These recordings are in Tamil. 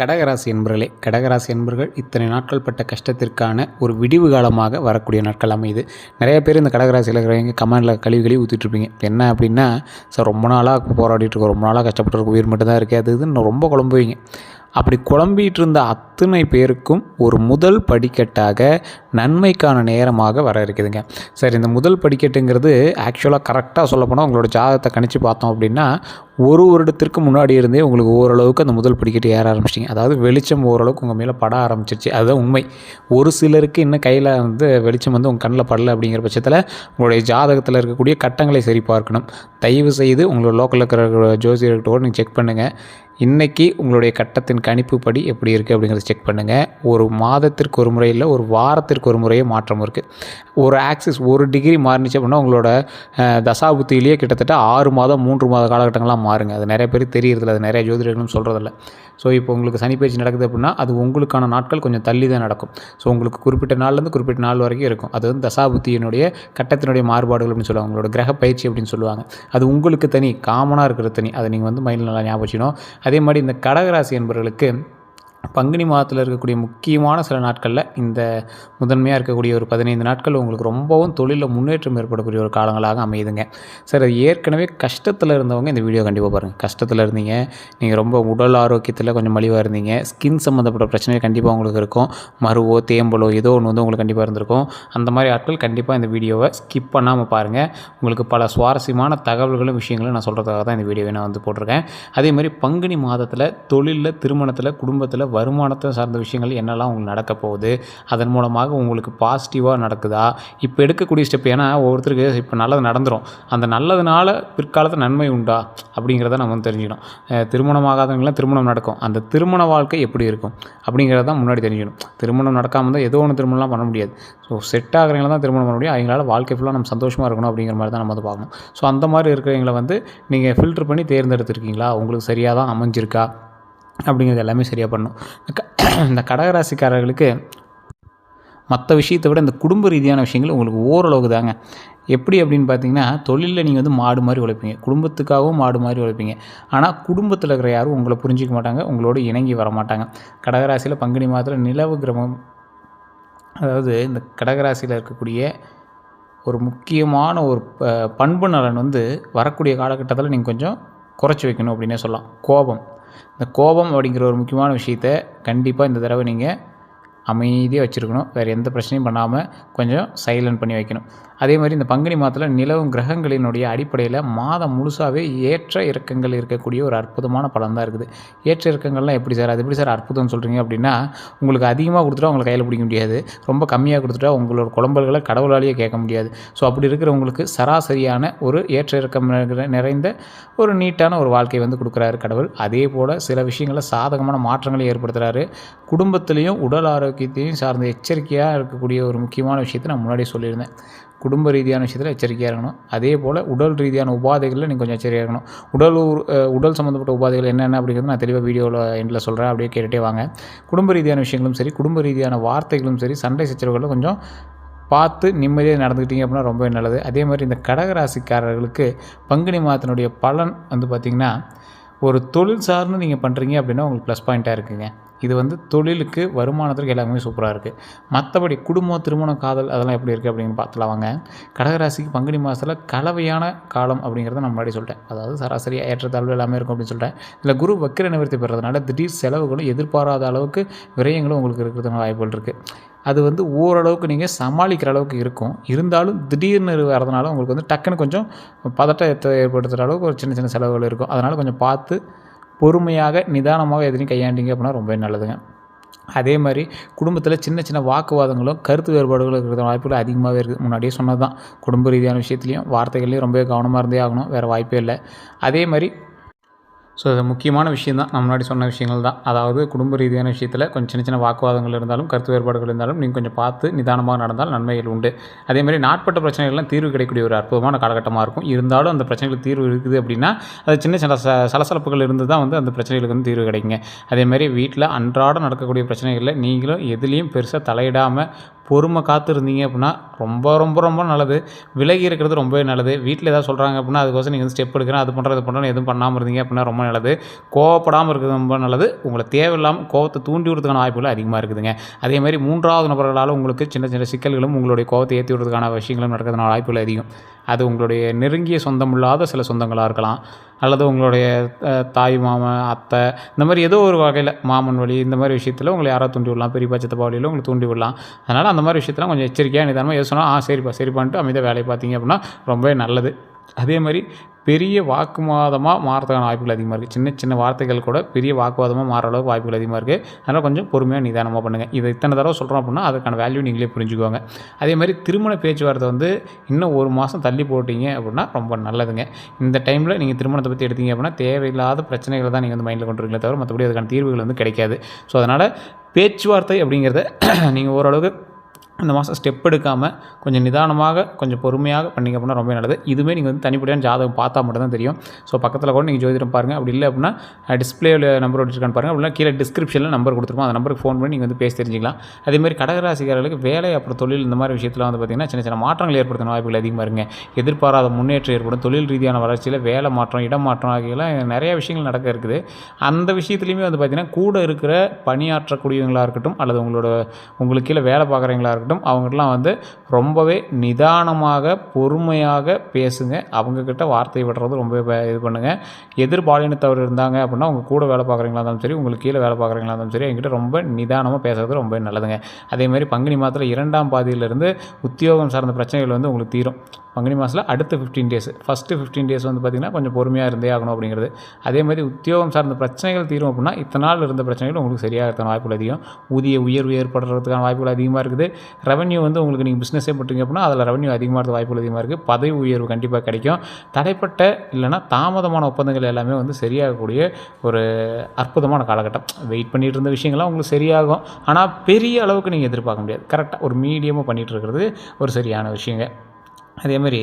கடகராசி என்பர்களே, கடகராசி என்பர்கள் இத்தனை நாட்கள் பட்ட கஷ்டத்திற்கான ஒரு விடிவு காலமாக வரக்கூடிய நாட்கள் அமையுது. நிறைய பேர் இந்த கடகராசியில் இருக்கிறவங்க கமெண்டில் கழுவி ஊற்றிட்டுருப்பீங்க. என்ன அப்படின்னா, சார் ரொம்ப நாளாக போராடிட்டு இருக்கோம், ரொம்ப நாளாக கஷ்டப்பட்டு உயிர் மட்டும் தான் இருக்குது, அது இதுன்னு ரொம்ப குழம்புவீங்க. அப்படி குழம்பிகிட்டு இருந்த அத்தனை பேருக்கும் ஒரு முதல் படிக்கட்டாக நன்மைக்கான நேரமாக வர இருக்குதுங்க. சரி, இந்த முதல் படிக்கட்டுங்கிறது ஆக்சுவலாக கரெக்டாக சொல்லப்போனால் உங்களோட ஜாதகத்தை கணிச்சு பார்த்தோம் அப்படின்னா, ஒரு வருடத்திற்கு முன்னாடி இருந்தே உங்களுக்கு ஓரளவுக்கு அந்த முதல் படிக்கட்டு ஏற ஆரம்பிச்சிட்டிங்க. அதாவது வெளிச்சம் ஓரளவுக்கு உங்கள் மேலே பட ஆரம்பிச்சிருச்சு. அதுதான் உண்மை. ஒரு சிலருக்கு இன்னும் கையில் வெளிச்சம் உங்கள் கண்ணில் படலை அப்படிங்கிற பட்சத்தில் உங்களுடைய ஜாதகத்தில் இருக்கக்கூடிய கட்டங்களை சரி பார்க்கணும். தயவு செய்து உங்களோட லோக்கலில் இருக்கிற ஜோசியர்கிட்ட நீங்கள் செக் பண்ணுங்கள். இன்றைக்கி உங்களுடைய கட்டத்தின் கணிப்பு படி எப்படி இருக்குது அப்படிங்கிறத செக் பண்ணுங்கள். ஒரு மாதத்திற்கு ஒரு முறை இல்லை, ஒரு வாரத்திற்கு ஒரு முறையே மாற்றம் இருக்குது. ஒரு ஆக்சிஸ் 1 டிகிரி மாறினுச்சு அப்படின்னா உங்களோட தசாபுத்தியிலேயே கிட்டத்தட்ட 6 மாதம் 3 மாத காலகட்டங்கள்லாம் மாறுங்க. அது நிறைய பேருக்கு தெரியறதில்ல, அது நிறைய ஜோதிடர்களும் சொல்கிறதில்ல. ஸோ இப்போ உங்களுக்கு சனிப்பெயர்ச்சி நடக்குது அப்படின்னா அது உங்களுக்கான நாட்கள் கொஞ்சம் தள்ளி தான் நடக்கும். ஸோ உங்களுக்கு குறிப்பிட்ட நாள்லேருந்து குறிப்பிட்ட நாள் வரைக்கும் இருக்கும். அது தசாபுத்தியினுடைய கட்டத்தினுடைய மாறுபாடுகள் அப்படின்னு சொல்லுவாங்க. உங்களோட கிரக பயிற்சி அப்படின்னு சொல்லுவாங்க. அது உங்களுக்கு தனி, காமனாக இருக்கிற தனி. அதை நீங்கள் மைண்டில் நல்லா ஞாபகம் வச்சுக்கணும். அதே மாதிரி இந்த கடகராசி என்பவர்களுக்கு பங்குனி மாதத்தில் இருக்கக்கூடிய முக்கியமான சில நாட்களில் இந்த முதன்மையாக இருக்கக்கூடிய ஒரு 15 நாட்கள் உங்களுக்கு ரொம்பவும் தொழிலில் முன்னேற்றம் ஏற்படக்கூடிய ஒரு காலங்களாக அமையுதுங்க. சார், அது ஏற்கனவே கஷ்டத்தில் இருந்தவங்க இந்த வீடியோ கண்டிப்பாக பாருங்கள். கஷ்டத்தில் இருந்தீங்க, நீங்கள் ரொம்ப உடல் ஆரோக்கியத்தில் கொஞ்சம் மலிவாக இருந்தீங்க, ஸ்கின் சம்மந்தப்பட்ட பிரச்சனை கண்டிப்பாக உங்களுக்கு இருக்கும், மருவோ தேம்பலோ ஏதோ ஒன்று உங்களுக்கு கண்டிப்பாக இருந்திருக்கும். அந்த மாதிரி ஆட்கள் கண்டிப்பாக இந்த வீடியோவை ஸ்கிப் பண்ணாமல் பாருங்கள். உங்களுக்கு பல சுவாரஸ்யமான தகவல்களும் விஷயங்களும் நான் சொல்கிறதுக்காக தான் இந்த வீடியோவை நான் போட்டிருக்கேன். அதே மாதிரி பங்குனி மாதத்தில் தொழிலில், திருமணத்தில், குடும்பத்தில், வருமானத்தை சார்ந்த விஷயங்கள் என்னெல்லாம் உங்களுக்கு நடக்க போகுது, அதன் மூலமாக உங்களுக்கு பாசிட்டிவாக நடக்குதா, இப்போ எடுக்கக்கூடிய ஸ்டெப், ஏன்னா ஒவ்வொருத்தருக்கு இப்போ நல்லது நடந்துடும், அந்த நல்லதுனால பிற்காலத்தில் நன்மை உண்டா அப்படிங்கிறத நம்ம தெரிஞ்சுக்கணும். திருமணமாகாதவங்களாம் திருமணம் நடக்கும், அந்த திருமண வாழ்க்கை எப்படி இருக்கும் அப்படிங்கிறத தான் முன்னாடி தெரிஞ்சுக்கணும். திருமணம் நடக்காமல் தான் ஏதோ ஒன்று திருமணம்லாம் பண்ண முடியாது. ஸோ செட் ஆகிறவங்கள தான் திருமணம் பண்ண முடியும். அவங்களால வாழ்க்கை ஃபுல்லாக நம்ம சந்தோஷமாக இருக்கணும் அப்படிங்கிற மாதிரி தான் நம்ம பார்க்கணும். ஸோ அந்த மாதிரி இருக்கிறவங்களை நீங்கள் ஃபில்டர் பண்ணி தேர்ந்தெடுத்துருக்கீங்களா, உங்களுக்கு சரியாக தான் அமைஞ்சிருக்கா அப்படிங்கிறது எல்லாமே சரியாக பண்ணணும். இந்த கடகராசிக்காரர்களுக்கு மற்ற விஷயத்தை விட இந்த குடும்ப ரீதியான விஷயங்கள் உங்களுக்கு ஓரளவுக்கு தாங்க. எப்படி அப்படின்னு பார்த்தீங்கன்னா, தொழிலில் நீங்கள் மாடு மாதிரி உழைப்பீங்க, குடும்பத்துக்காகவும் மாடு மாதிரி உழைப்பீங்க. ஆனால் குடும்பத்தில் இருக்கிற யாரும் உங்களை புரிஞ்சிக்க மாட்டாங்க, உங்களோட இணங்கி வர மாட்டாங்க. கடகராசியில் பங்குனி மாதத்தில் நிலவு கிரமம், அதாவது இந்த கடகராசியில் இருக்கக்கூடிய ஒரு முக்கியமான ஒரு பண்பு நலன் வரக்கூடிய காலகட்டத்தில் நீங்கள் கொஞ்சம் குறைச்சி வைக்கணும் அப்படின்னே சொல்லலாம். கோபம், இந்த கோபம் அப்படிங்கிற ஒரு முக்கியமான விஷயத்தை கண்டிப்பாக இந்த தடவை நீங்கள் அமைதியாக வச்சுருக்கணும். வேறு எந்த பிரச்சனையும் பண்ணாமல் கொஞ்சம் சைலண்ட் பண்ணி வைக்கணும். அதே மாதிரி இந்த பங்குனி மாதத்தில் நிலவும் கிரகங்களினுடைய அடிப்படையில் மாதம் முழுசாகவே ஏற்ற இறக்கங்கள் இருக்கக்கூடிய ஒரு அற்புதமான பலன் தான் இருக்குது. ஏற்ற இறக்கங்கள்லாம் எப்படி சார், அது எப்படி சார் அற்புதம்னு சொல்கிறீங்க அப்படின்னா, உங்களுக்கு அதிகமாக கொடுத்துட்டா உங்களை கையில் பிடிக்க முடியாது, ரொம்ப கம்மியாக கொடுத்துட்டா உங்களோட குழம்பல்களை கடவுளாலேயே கேட்க முடியாது. ஸோ அப்படி இருக்கிறவங்களுக்கு சராசரியான ஒரு ஏற்ற இறக்கம் நிறைந்த ஒரு நீட்டான ஒரு வாழ்க்கை கொடுக்குறாரு கடவுள். அதே போல் சில விஷயங்களில் சாதகமான மாற்றங்களை ஏற்படுத்துகிறாரு. குடும்பத்திலையும் உடல் ஆரோக்கியத்தையும் சார்ந்த எச்சரிக்கையாக இருக்கக்கூடிய ஒரு முக்கியமான விஷயத்தை நான் முன்னாடியே சொல்லியிருந்தேன். குடும்ப ரீதியான விஷயத்தில் எச்சரிக்கையாக இருக்கணும். அதே போல் உடல் ரீதியான உபாதைகளில் நீங்கள் கொஞ்சம் எச்சரிக்கையாக இருக்கணும். உடல் சம்மந்தப்பட்ட உபாதைகள் என்னென்ன அப்படிங்கிறது நான் தெளிவாக வீடியோவில் எண்டில் சொல்கிறேன், அப்படியே கேட்டுகிட்டே வாங்க. குடும்ப ரீதியான விஷயங்களும் சரி, குடும்ப ரீதியான வார்த்தைகளும் சரி, சண்டை சச்சரவுகளில் கொஞ்சம் பார்த்து நிம்மதியாக நடந்துக்கிட்டீங்க அப்படின்னா ரொம்ப நல்லது. அதே மாதிரி இந்த கடகராசிக்காரர்களுக்கு பங்குனி மாதத்தினுடைய பலன் பார்த்திங்கன்னா, ஒரு தொழில் சார்ந்து நீங்கள் பண்ணுறீங்க அப்படின்னா உங்களுக்கு ப்ளஸ் பாயிண்ட்டாக இருக்குங்க. இது தொழிலுக்கு, வருமானத்திற்கு எல்லாமே சூப்பராக இருக்குது. மற்றபடி குடும்பம், திருமணம், காதல் அதெல்லாம் எப்படி இருக்குது அப்படின்னு பார்த்துலாம் வாங்க. கடகராசிக்கு பங்குனி மாதத்தில் கலவையான காலம் அப்படிங்கிறத நான் முன்னாடி சொல்லிட்டேன். அதாவது சராசரியாக ஏற்றத்தாழ்வு எல்லாமே இருக்கும் அப்படின்னு சொல்லிட்டேன். இதில் குரு வக்கிர நிவர்த்தி பெறதுனால திடீர் செலவுகளும் எதிர்பாராத அளவுக்கு விரயங்களும் உங்களுக்கு இருக்கிறதுனால வாய்ப்புகள் இருக்குது. அது ஓரளவுக்கு நீங்கள் சமாளிக்கிற அளவுக்கு இருக்கும். இருந்தாலும் திடீர்னு வரதுனால உங்களுக்கு டக்குன்னு கொஞ்சம் பதட்டத்தை ஏற்படுத்துகிற அளவுக்கு ஒரு சின்ன சின்ன செலவுகள் இருக்கும். அதனால் கொஞ்சம் பார்த்து பொறுமையாக நிதானமாக எதுலையும் கையாண்டிங்க அப்படின்னா ரொம்ப நல்லதுங்க. அதே மாதிரி குடும்பத்தில் சின்ன சின்ன வாக்குவாதங்களும் கருத்து வேறுபாடுகளும் இருக்கிற வாய்ப்புகள் அதிகமாகவே இருக்குது. முன்னாடியே சொன்னது தான், குடும்ப ரீதியான விஷயத்துலையும் வார்த்தைகள்லையும் ரொம்ப கவனமாக இருந்தே ஆகணும், வேறு வாய்ப்பே இல்லை. அதே மாதிரி ஸோ அது முக்கியமான விஷயம் தான், நான் முன்னாடி சொன்ன விஷயங்கள் தான். அதாவது குடும்ப ரீதியான விஷயத்தில் கொஞ்சம் சின்ன சின்ன வாக்குவாதங்கள் இருந்தாலும், கருத்து வேறுபாடுகள் இருந்தாலும் நீங்கள் கொஞ்சம் பார்த்து நிதானமாக நடந்தால் நன்மைகள் உண்டு. அதேமாதிரி நாட்பட்ட பிரச்சனைகள்லாம் தீர்வு கிடைக்கக்கூடிய ஒரு அற்புதமான காலகட்டமாக இருக்கும். இருந்தாலும் அந்த பிரச்சனைகளுக்கு தீர்வு இருக்குது அப்படின்னா அது சின்ன சின்ன சலசலப்புகள் இருந்து தான் அந்த பிரச்சனைகளுக்கு தீர்வு கிடைக்குங்க. அதேமாதிரி வீட்டில் அன்றாடம் நடக்கக்கூடிய பிரச்சனைகளில் நீங்களும் எதுலேயும் பெருசாக தலையிடாமல் பொறுமை காத்து இருந்தீங்க அப்படின்னா ரொம்ப ரொம்ப ரொம்ப நல்லது. விலகி இருக்கிறது ரொம்பவே நல்லது. வீட்டில் ஏதாவது சொல்கிறாங்க அப்படின்னா அதுக்கோசரம் நீங்கள் வந்து ஸ்டெப் எடுக்கிறேன், அது பண்ணுறேன், இது பண்ணுறேன்னு எதுவும் பண்ணாமல் இருந்தீங்க அப்படின்னா ரொம்ப நல்லது. கோவப்படாமல் இருக்கிறது ரொம்ப நல்லது. உங்களை தேவையில்லாமல் கோவத்தை தூண்டி விடுறதுக்கான வாய்ப்புகள் அதிகமாக இருக்குதுங்க. அதேமாதிரி 3வது நபர்களால் உங்களுக்கு சின்ன சின்ன சிக்கல்களும் உங்களுடைய கோவத்தை ஏற்றி விடுறதுக்கான விஷயங்களும் நடக்கிறதுனால வாய்ப்புகள் அதிகம். அது உங்களுடைய நெருங்கிய சொந்தமில்லாத சில சொந்தங்களாக இருக்கலாம், அல்லது உங்களுடைய தாய் மாமன் அத்தை இந்த மாதிரி ஏதோ ஒரு வகையில் மாமன் வழி இந்த மாதிரி விஷயத்தில் உங்களை யாராவது தூண்டி விடலாம், பெரியப்பா சித்தப்பா வழியில் உங்களை தூண்டி விடலாம். அதனால் அந்த மாதிரி விஷயத்தில் கொஞ்சம் எச்சரிக்கையாக நிதானமாக எது சொன்னால் சரிப்பா சரிப்பான்ட்டு அமைதியாக வேலையை பார்த்தீங்க அப்படின்னா ரொம்பவே நல்லது. அதே மாதிரி பெரிய வாக்குவாதமாக மாறதுக்கான வாய்ப்புகள் அதிகமாக இருக்குது. சின்ன சின்ன வார்த்தைகள் கூட பெரிய வாக்குவாதமாக மாற அளவுக்கு வாய்ப்புகள் அதிகமாக இருக்குது. அதனால் கொஞ்சம் பொறுமையாக நிதானமாக பண்ணுங்கள். இதை இத்தனை தடவை சொல்கிறோம் அப்படின்னா அதுக்கான வேல்யூ நீங்களே புரிஞ்சுக்குவாங்க. அதே மாதிரி திருமண பேச்சுவார்த்தை வந்து இன்னும் 1 மாதம் தள்ளி போட்டிங்க அப்படின்னா ரொம்ப நல்லதுங்க. இந்த டைமில் நீங்கள் திருமணத்தை பற்றி எடுத்தீங்க அப்படின்னா தேவையில்லாத பிரச்சனைகளை தான் நீங்கள் வந்து மைண்டில் கொண்டு வரீங்களே தவிர மற்றபடி அதுக்கான தீர்வுகள் வந்து கிடைக்காது. ஸோ அதனால் பேச்சுவார்த்தை அப்படிங்கிறத நீங்கள் ஓரளவுக்கு இந்த மாதம் ஸ்டெப் எடுக்காமல் கொஞ்சம் நிதானமாக கொஞ்சம் பொறுமையாக பண்ணிங்க அப்படின்னா ரொம்ப நல்லது. இதுவுமே நீங்கள் வந்து தனிப்படையான ஜாதகம் பார்த்தா மட்டும் தான் தெரியும். ஸோ பக்கத்தில் கூட நீங்கள் ஜோதிடம் பாருங்கள். அப்படி இல்லை அப்படின்னா டிஸ்பிளேவில் நம்பர் வச்சுருக்கான்னு பாருங்கள். அப்படின்னா கீழே டிஸ்கிரிப்ஷனில் நம்பர் கொடுத்துருப்போம். அந்த நம்பருக்கு ஃபோன் பண்ணி நீங்கள் வந்து பேசி தெரிஞ்சிக்கலாம். அதேமாதிரி கடகராசிக்காரர்களுக்கு வேலை அப்புறம் தொழில் இந்த மாதிரி விஷயத்தில் வந்து பார்த்திங்கன்னா சின்ன சின்ன மாற்றங்கள் ஏற்படுத்தின வாய்ப்புகள் அதிகமாக இருக்குங்க. எதிர்பாராத முன்னேற்றம் ஏற்படும். தொழில் ரீதியான வளர்ச்சியில் வேலை மாற்றம், இடம் மாற்றம் ஆகியெல்லாம் நிறைய விஷயங்கள் நடக்க இருக்குது. அந்த விஷயத்துலையுமே வந்து பார்த்திங்கன்னா கூட இருக்கிற பணியாற்றக்கூடியவங்களாக இருக்கட்டும், அல்லது உங்களுக்கு கீழே வேலை பார்க்குறவங்களாக இருக்கட்டும், அவங்ககிட்டலாம் வந்து ரொம்பவே நிதானமாக பொறுமையாக பேசுங்க. அவங்கக்கிட்ட வார்த்தை விடுறது ரொம்பவே இது பண்ணுங்கள். எதிர்பாலினத்தவர் இருந்தாங்க அப்படின்னா உங்கள் கூட வேலை பார்க்குறீங்களா இருந்தாலும் சரி, உங்களுக்கு கீழே வேலை பார்க்குறீங்களா இருந்தாலும் சரி, என்கிட்ட ரொம்ப நிதானமாக பேசுறது ரொம்ப நல்லதுங்க. அதேமாதிரி பங்குனி மாதத்தில் 2ஆம் பாதியிலிருந்து உத்தியோகம் சார்ந்த பிரச்சனைகள் வந்து உங்களுக்கு தீரும். பங்குனி மாதத்தில் அடுத்த 15 டேஸ், ஃபஸ்ட்டு 15 டேஸ் வந்து பார்த்திங்கன்னா கொஞ்சம் பொறுமையாக இருந்தே ஆகணும் அப்படிங்கிறது. அதேமாதிரி உத்தியோகம் சார்ந்த பிரச்சனைகள் தீரும் அப்படின்னா இத்தனை நாள் இருந்த பிரச்சனைகள் உங்களுக்கு சரியாகிறதுக்கான வாய்ப்புகள் அதிகம். ஊதிய உயர்வு ஏற்படுறதுக்கான வாய்ப்புகள் அதிகமாக இருக்குது. ரெவன்யூ வந்து உங்களுக்கு நீங்கள் பிஸ்னஸே பண்ணுறீங்க அப்படின்னா அதில் ரெவன்யூ அதிகமாக வாய்ப்புகள் அதிகமாக இருக்குது. பதவி உயர்வு கண்டிப்பாக கிடைக்கும். தடைப்பட்ட இல்லைனா தாமதமான ஒப்பந்தங்கள் எல்லாமே வந்து சரியாகக்கூடிய ஒரு அற்புதமான காலகட்டம். வெயிட் பண்ணிகிட்டு இருந்த விஷயங்கள்லாம் உங்களுக்கு சரியாகும். ஆனால் பெரிய அளவுக்கு நீங்கள் எதிர்பார்க்க முடியாது. கரெக்டாக ஒரு மீடியமாக பண்ணிகிட்டு இருக்கிறது ஒரு சரியான விஷயங்க. அதேமாதிரி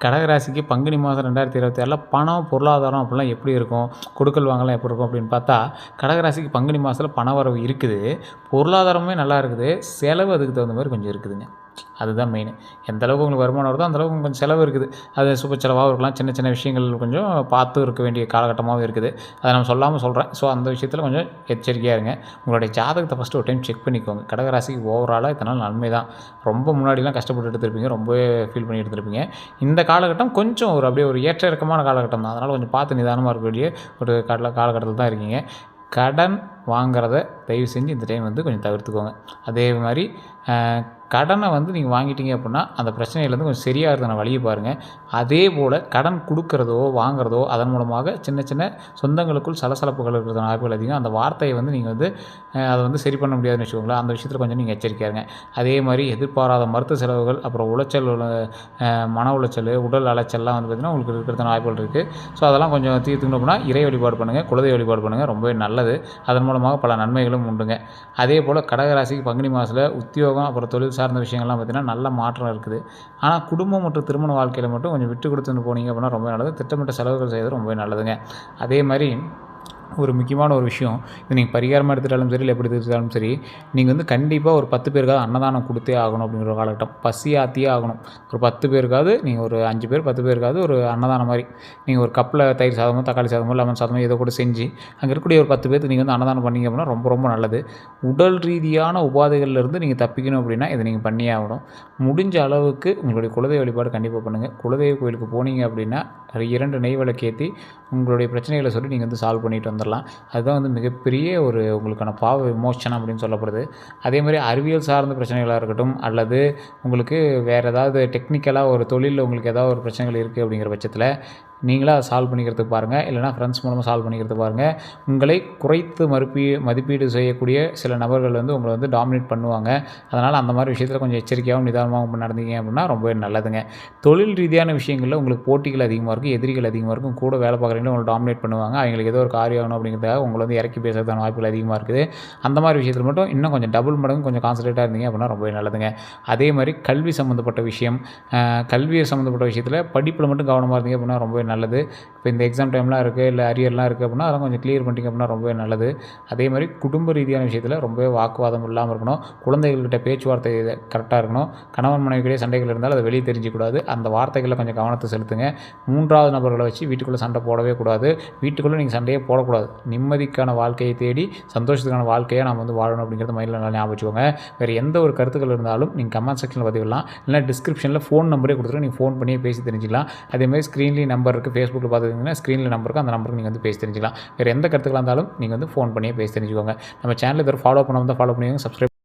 கடகராசிக்கு பங்குனி மாதம் 2026 பணம் பொருளாதாரம் அப்படிலாம் எப்படி இருக்கும், கொடுக்கல் வாங்கலாம் எப்படி இருக்கும் அப்படின்னு பார்த்தா கடகராசிக்கு பங்குனி மாதத்தில் பண வரவு இருக்குது, பொருளாதாரமே நல்லா இருக்குது, செலவு அதுக்கு தகுந்த மாதிரி கொஞ்சம் இருக்குதுங்க. அதுதான் மெயின். எந்த அளவுக்கு உங்களுக்கு வருமானம் வருதோ அந்தளவுக்கு கொஞ்சம் செலவு இருக்குது. அது சுப செலவாகவும் இருக்கலாம். சின்ன சின்ன விஷயங்கள் கொஞ்சம் பார்த்து இருக்க வேண்டிய காலகட்டமாகவும் இருக்குது. அதை நம்ம சொல்லாமல் சொல்கிறேன். ஸோ அந்த விஷயத்தில் கொஞ்சம் எச்சரிக்கையாக இருங்க. உங்களுடைய ஜாதகத்தை ஃபஸ்ட்டு ஒரு டைம் செக் பண்ணிக்கோங்க. கடகராசிக்கு ஓவராலாக இதனால் நன்மை தான். ரொம்ப முன்னாடிலாம் கஷ்டப்பட்டு எடுத்துருப்பீங்க, ரொம்பவே ஃபீல் பண்ணி எடுத்துருப்பீங்க. இந்த காலகட்டம் கொஞ்சம் அப்படியே ஒரு ஏற்ற இறக்கமான காலகட்டம் தான். அதனால் கொஞ்சம் பார்த்து நிதானமாக இருக்க வேண்டிய ஒரு காலகட்டத்தில் தான் இருக்கீங்க. கடன் வாங்குறத தயவு செஞ்சு இந்த டைம் வந்து கொஞ்சம் தவிர்த்துக்கோங்க. அதே மாதிரி கடனை வந்து நீங்கள் வாங்கிட்டீங்க அப்படின்னா அந்த பிரச்சனையிலேருந்து கொஞ்சம் சரியாகிறதுன வழியை பாருங்கள். அதே போல் கடன் கொடுக்குறதோ வாங்குறதோ அதன் மூலமாக சின்ன சின்ன சொந்தங்களுக்குள் சலசலப்புகள் இருக்கிறதுன வாய்ப்புகள் அதிகம். அந்த வார்த்தையை வந்து நீங்கள் வந்து அதை வந்து சரி பண்ண முடியாதுன்னு வச்சுக்கோங்களேன். அந்த விஷயத்தில் கொஞ்சம் நீங்கள் எச்சரிக்கையாக இருங்க. அதே மாதிரி எதிர்பாராத மருத்துவ செலவுகள், அப்புறம் உளைச்சல், மன உளைச்சல், உடல் அலைச்சல்லாம் வந்து பார்த்திங்கன்னா உங்களுக்கு இருக்கிறதுன வாய்ப்புகள் இருக்குது. ஸோ அதெல்லாம் கொஞ்சம் தீர்த்துக்கணும் அப்படின்னா இறை வழிபாடு பண்ணுங்கள், குலதெய்வ வழிபாடு பண்ணுங்கள், ரொம்பவே நல்லது. அதன் மூலமாக பல நன்மைகளும் உண்டுங்க. அதே போல் கடகராசிக்கு பங்குனி மாதத்தில் உத்தியோகம் அப்புறம் தொழில் சார்ந்த விஷயங்கள்லாம் பார்த்திங்கன்னா நல்ல மாற்றம் இருக்குது. ஆனால் குடும்பம் மற்றும் திருமண வாழ்க்கையில் மட்டும் கொஞ்சம் விட்டு கொடுத்துன்னு போனீங்க அப்படின்னா ரொம்ப நல்லது. திட்டமிட்ட செலவுகள் செய்வது ரொம்ப நல்லதுங்க. அதே மாதிரி ஒரு முக்கியமான ஒரு விஷயம், இது நீங்கள் பரிகாரமாக எடுத்துட்டாலும் சரி, இல்லை எப்படி எடுத்துட்டாலும் சரி, நீங்கள் வந்து கண்டிப்பாக ஒரு 10 பேருக்காவது அன்னதானம் கொடுத்தே ஆகணும் அப்படிங்கிற ஒரு காலகட்டம். பசியாற்றியே ஆகணும். ஒரு 10 பேருக்காவது நீங்கள் ஒரு 5 பேர் 10 பேருக்காவது ஒரு அன்னதானம் மாதிரி நீங்கள் ஒரு கப்பில் தயிர் சாதமோ, தக்காளி சாதமோ, லெமன் சாதமோ ஏதோ கூட செஞ்சு அங்கே இருக்கக்கூடிய ஒரு 10 பேருக்கு நீங்கள் வந்து அன்னதானம் பண்ணிங்க அப்படின்னா ரொம்ப ரொம்ப நல்லது. உடல் ரீதியான உபாதைகள்லேருந்து நீங்கள் தப்பிக்கணும் அப்படின்னா இதை நீங்கள் பண்ணியே ஆகணும். முடிஞ்ச அளவுக்கு உங்களுடைய குலதெய்வ வழிபாடு கண்டிப்பாக பண்ணுங்கள். குலதெய்வ கோயிலுக்கு போனீங்க அப்படின்னா 2 நெய் விளக்கேற்றி உங்களுடைய பிரச்சனைகளை சொல்லி நீங்கள் வந்து சால்வ் பண்ணிட்டு வந்துடலாம். அதுதான் வந்து மிகப்பெரிய ஒரு உங்களுக்கான பாவ விமோசனம் அப்படின்னு சொல்லப்படுது. அதே மாதிரி அறிவியல் சார்ந்த பிரச்சனைகளாக இருக்கட்டும், அல்லது உங்களுக்கு வேறு ஏதாவது டெக்னிக்கலாக ஒரு தொழிலில் உங்களுக்கு ஏதாவது ஒரு பிரச்சனைகள் இருக்குது அப்படிங்கிற பட்சத்தில் நீங்களாக அதை சால்வ் பண்ணிக்கிறதுக்கு பாருங்கள். இல்லைனா ஃப்ரெண்ட்ஸ் மூலமாக சால்வ் பண்ணிக்கிறதுக்கு பாருங்கள். உங்களை குறைத்து மதிப்பீடு செய்யக்கூடிய சில நபர்கள் வந்து உங்களை வந்து டாமினேட் பண்ணுவாங்க. அதனால் அந்த மாதிரி விஷயத்தில் கொஞ்சம் எச்சரிக்கையாகவும் நிதானமாகவும் நடந்தீங்க அப்படின்னா ரொம்பவே நல்லதுங்க. தொழில் ரீதியான விஷயங்களில் உங்களுக்கு போட்டிகள் அதிகமாக இருக்கும், எதிரிகள் அதிகமாக இருக்கும். கூட வேலை பார்க்குறவங்களும் உங்களை டாமினேட் பண்ணுவாங்க. அவங்களுக்கு ஏதோ ஒரு காரியம் ஆகணும் அப்படிங்கிறதுக்காக உங்களை வந்து இறக்கி பேசுறதுக்கான வாய்ப்புகள் அதிகமாக இருக்குது. அந்த மாதிரி விஷயத்தில் மட்டும் இன்னும் கொஞ்சம் டபுள் மடங்கு கொஞ்சம் கான்சன்ட்ரேட்டாக இருந்தீங்க அப்படின்னா ரொம்பவே நல்லதுங்க. அதே மாதிரி கல்வி சம்மந்தப்பட்ட விஷயம், கல்வியை சம்மந்தப்பட்ட விஷயத்தில் படிப்பில் மட்டும் கவனமாக இருந்தீங்க அப்படின்னா ரொம்பவே நல்லது. இப்போ இந்த எக்ஸாம் டைம்லாம் இருக்குது, இல்லை அரியர்லாம் இருக்குது அப்படின்னா அதெல்லாம் கொஞ்சம் கிளியர் பண்ணிட்டீங்க அப்படின்னா ரொம்பவே நல்லது. அதே மாதிரி குடும்ப ரீதியான விஷயத்தில் ரொம்பவே வாக்குவாதம் இல்லாமல் இருக்கணும். குழந்தைகள்கிட்ட பேச்சுவார்த்தை கரெக்டாக இருக்கணும். கணவன் மனைவிக்கிடையே சண்டைகள் இருந்தால் அதை வெளியே தெரிஞ்சிக்கூடாது. அந்த வார்த்தைகளில் கொஞ்சம் கவனத்தை செலுத்துங்க. 3வது நபர்களை வச்சு வீட்டுக்குள்ளே சண்டை போடவே கூடாது. வீட்டுக்குள்ளே நீங்கள் சண்டையே போடக்கூடாது. நிம்மதிக்கான வாழ்க்கையை தேடி சந்தோஷத்துக்கான வாழ்க்கையை நம்ம வந்து வாழணும் அப்படிங்கிறத மைண்டில் நல்லா ஞாபகம் வச்சுக்கோங்க. வேறு எந்த ஒரு கருத்துக்கள் இருந்தாலும் நீங்கள் கமெண்ட் செக்ஷனில் பதிவிடலாம். இல்லைனா டிஸ்கிரிப்ஷனில் ஃபோன் நம்பரே கொடுத்துருங்க. நீங்கள் ஃபோன் பண்ணியே பேசி தெரிஞ்சிக்கலாம். அதேமாதிரி ஸ்க்ரீன்லேயும் நம்பர் இருக்குது. ஃபேஸ்புக்கில் பார்த்துக்கிட்டிங்கன்னா ஸ்க்ரீனில் நம்பர் இருக்குது. அந்த நம்பருக்கு நீங்கள் வந்து பேசி தெரிஞ்சிக்கலாம். வேறு எந்த கருத்துக்களாக இருந்தாலும் நீங்கள் வந்து ஃபோன் பண்ணியே பேசி தெரிஞ்சுக்கோங்க. நம்ம சேனல் இதை ஃபாலோ பண்ண ஃபாலோ பண்ணிக்கோங்க. சப்ஸ்கிரைப்